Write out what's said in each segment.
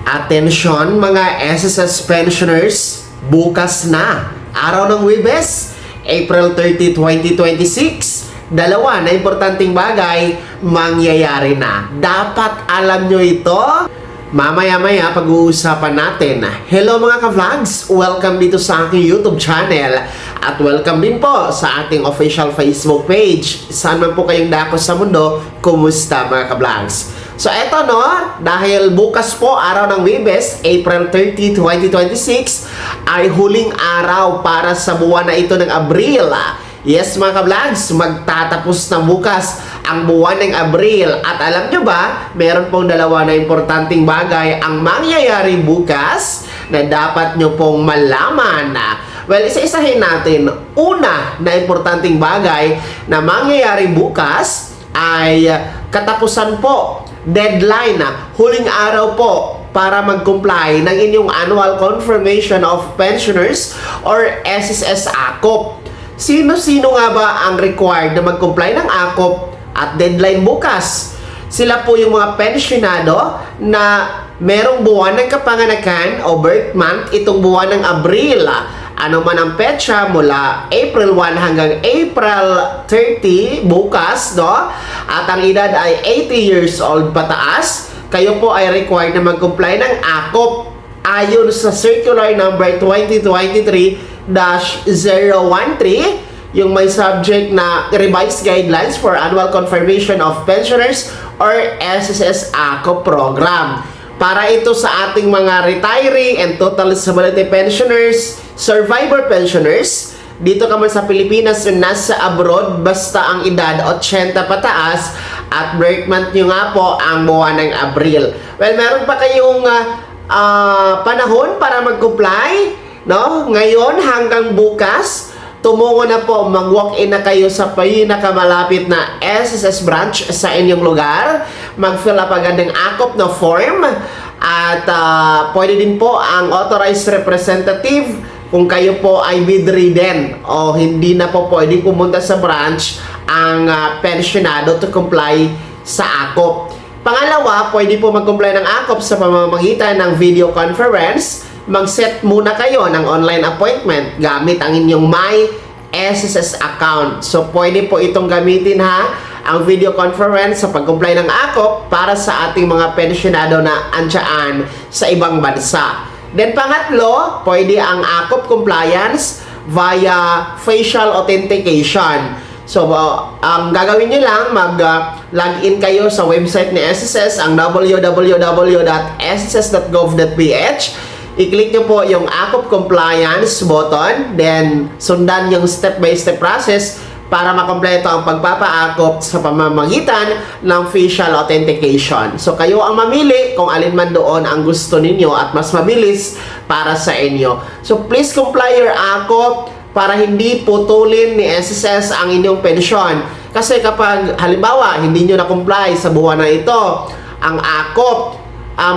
Atensyon mga SSS pensioners, bukas na, araw ng Huwebes, April 30, 2026. Dalawa na importanteng bagay mangyayari na. Dapat alam nyo ito. Mamaya-maya pag-uusapan natin. Hello mga ka-vlogs! Welcome dito sa aking YouTube channel. At welcome din po sa ating official Facebook page. Saan man po kayong dako sa mundo, kumusta mga ka-vlogs? So eto no, dahil bukas po araw ng Huwebes, April 30, 2026, ay huling araw para sa buwan na ito ng Abril. Yes mga ka-vlogs, magtatapos na bukas ang buwan ng Abril. At alam nyo ba, meron pong dalawa na importanteng bagay ang mangyayari bukas na dapat nyo pong malaman. Well, isa-isahin natin. Una na importanteng bagay na mangyayari bukas ay katapusan po, deadline, huling araw po para mag-comply ng inyong Annual Confirmation of Pensioners or SSS AKOP. Sino-sino nga ba ang required na mag-comply ng AKOP at deadline bukas? Sila po yung mga pensionado na merong buwan ng kapanganakan o birth month itong buwan ng Abril. Ano man ang petsa mula April 1 hanggang April 30 bukas, no? At ang edad ay 80 years old pataas, kayo po ay required na mag-comply ng AKOP ayon sa Circular Number 2023-013, yung may subject na Revised Guidelines for Annual Confirmation of Pensioners or SSS AKOP Program. Para ito sa ating mga retiree and total disability pensioners, survivor pensioners, dito ka man sa Pilipinas o nasa abroad, basta ang edad 80 pataas at birth month nyo nga po ang buwan ng Abril. Well, meron pa kayong panahon para mag-comply, no? Ngayon hanggang bukas, tumungo na po, mag-walk-in na kayo sa pinakamalapit na SSS branch sa inyong lugar. Mag-fill up agad ng AKOP na form. At pwede din po ang authorized representative kung kayo po ay bedridden o hindi na po pwedeng pumunta sa branch ang pensionado to comply sa AKOP. Pangalawa, pwede po mag-comply ng AKOP sa pamamagitan ng video conference. Mag-set muna kayo ng online appointment gamit ang inyong My SSS account. So, pwede po itong gamitin ang video conference sa pag-comply ng AKOP para sa ating mga pensionado na andyaan sa ibang bansa. Then, pangatlo, pwede ang AKOP compliance via facial authentication. So, ang gagawin nyo lang, mag-login kayo sa website ni SSS, ang www.sss.gov.ph. I-click nyo po yung AKOP compliance button, then sundan yung step-by-step process para makompleto ang pagpapa-AKOP sa pamamagitan ng facial authentication. So, kayo ang mamili kung alin man doon ang gusto ninyo at mas mabilis para sa inyo. So, please comply your AKOP para hindi putulin ni SSS ang inyong pensyon. Kasi kapag halimbawa hindi nyo na-comply sa buwan na ito, ang AKOP,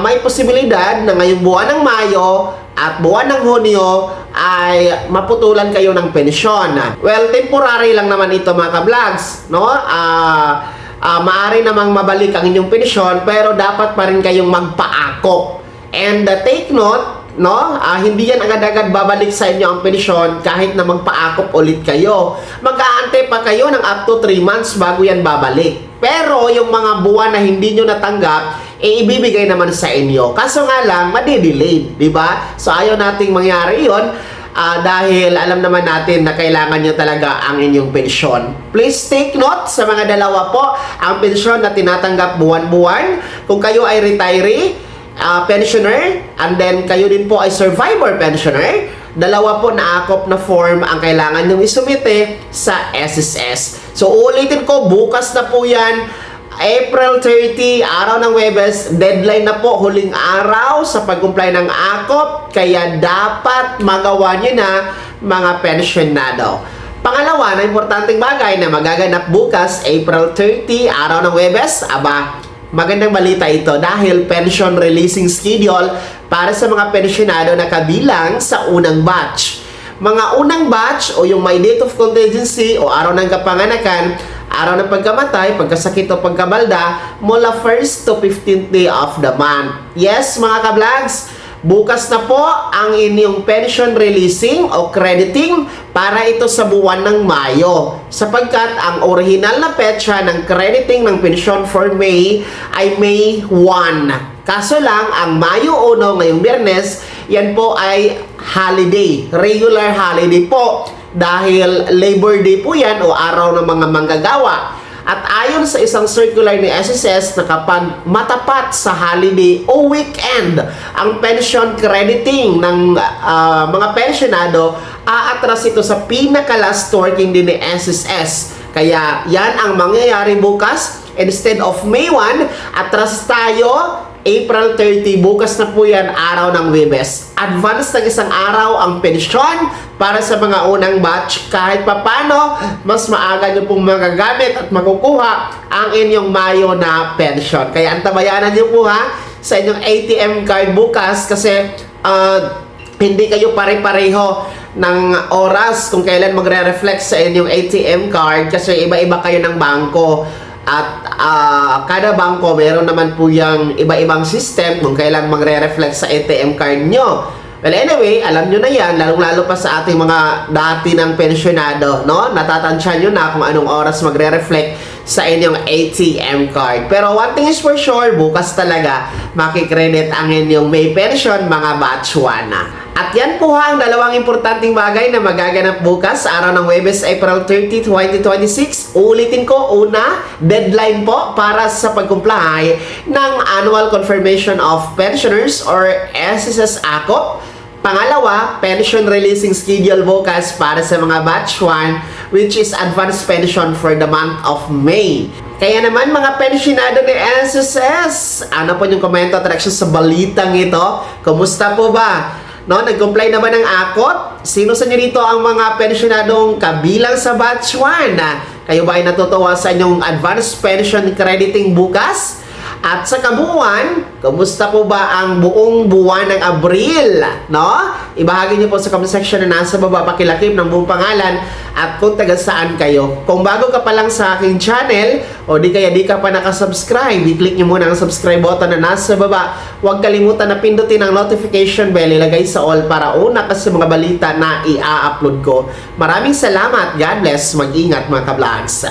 may posibilidad na ngayong buwan ng Mayo at buwan ng Hunyo ay maputulan kayo ng pensyon. Well, temporary lang naman ito mga ka-vlogs, no? Maaari namang mabalik ang inyong pensyon pero dapat pa rin kayong magpa-AKOP. And take note, no? Hindi yan agad-agad babalik sa inyo ang pensyon kahit na magpa-AKOP ulit kayo. Mag-aantay pa kayo ng up to 3 months bago yan babalik. Pero yung mga buwan na hindi nyo natanggap, ibibigay naman sa inyo. Kaso nga lang, madi-delayed, di ba? So ayaw nating mangyari yon dahil alam naman natin na kailangan nyo talaga ang inyong pensyon. Please take note sa mga dalawa po, ang pensyon na tinatanggap buwan-buwan. Kung kayo ay retiree, pensioner, and then kayo din po ay survivor pensioner, dalawa po na AKOP na form ang kailangan nyong isumite sa SSS. So, ulitin ko, bukas na po yan, April 30, araw ng Huwebes, deadline na po, huling araw sa pag-comply ng AKOP, kaya dapat magawa nyo na mga pensionado. Pangalawa na importanteng bagay na magaganap bukas, April 30, araw ng Huwebes, magandang balita ito dahil pension releasing schedule para sa mga pensionado na kabilang sa unang batch. Mga unang batch o yung may date of contingency o araw ng kapanganakan araw ng pagkamatay, pagkasakit o pagkabalda mula 1st to 15th day of the month. Yes, mga ka-vlogs, bukas na po ang inyong pension releasing o crediting para ito sa buwan ng Mayo. Sapagkat ang original na petsa ng crediting ng pension for May ay May 1. Kaso lang, ang Mayo 1 ngayong Biyernes, yan po ay holiday, regular holiday po. Dahil Labor Day po yan o araw ng mga manggagawa. At ayon sa isang circular ni SSS na kapag matapat sa holiday o weekend ang pension crediting ng mga pensionado, aatras ito sa pinaka-last working day ni SSS. Kaya yan ang mangyayari bukas. Instead of May 1, atras tayo April 30, bukas na po yan, araw ng Huwebes. Advance ng isang araw ang pensyon para sa mga unang batch. Kahit papano, mas maaga nyo pong magagamit at makukuha ang inyong Mayo na pensyon. Kaya antabayanan nyo po ha sa inyong ATM card bukas kasi hindi kayo pare-pareho ng oras kung kailan magre-reflect sa inyong ATM card kasi iba-iba kayo ng bangko. At kada bangko meron naman po yung iba-ibang system kung kailan magre-reflect sa ATM card nyo. Well, anyway, alam nyo na yan, lalong-lalo pa sa ating mga dati ng pensyonado, no? Natatansya nyo na kung anong oras magre-reflect sa inyong ATM card. Pero one thing is for sure, bukas talaga makikredit ang inyong May pension, mga batch 1 na. At yan po ha, ang dalawang importanteng bagay na magaganap bukas sa araw ng Huwebes, April 30, 2026. Uulitin ko, una, deadline po para sa pag-comply ng Annual Confirmation of Pensioners or SSS ACOP. Pangalawa, pension releasing schedule bukas para sa mga batch 1, which is advance pension for the month of May. Kaya naman mga pensionado ni SSS, ano po yung komento at reaction sa balitang ito? Kumusta po ba? No, nag-comply na ba ng ACOT? Sino sa inyo dito ang mga pensionadong kabilang sa batch 1? Kayo ba ay natutuwa sa inyong advance pension crediting bukas? At sa kabuuan, kumusta po ba ang buong buwan ng Abril? No? Ibahagi niyo po sa comment section na nasa baba, pakilakip ng buong pangalan at kung taga saan kayo. Kung bago ka pa lang sa aking channel o di kaya di ka pa nakasubscribe, i-click niyo muna ang subscribe button na nasa baba. Huwag kalimutan na pindutin ang notification bell, ilagay sa all para una ka sa mga balita na i-upload ko. Maraming salamat. God bless. Mag-ingat mga ka-vlogs.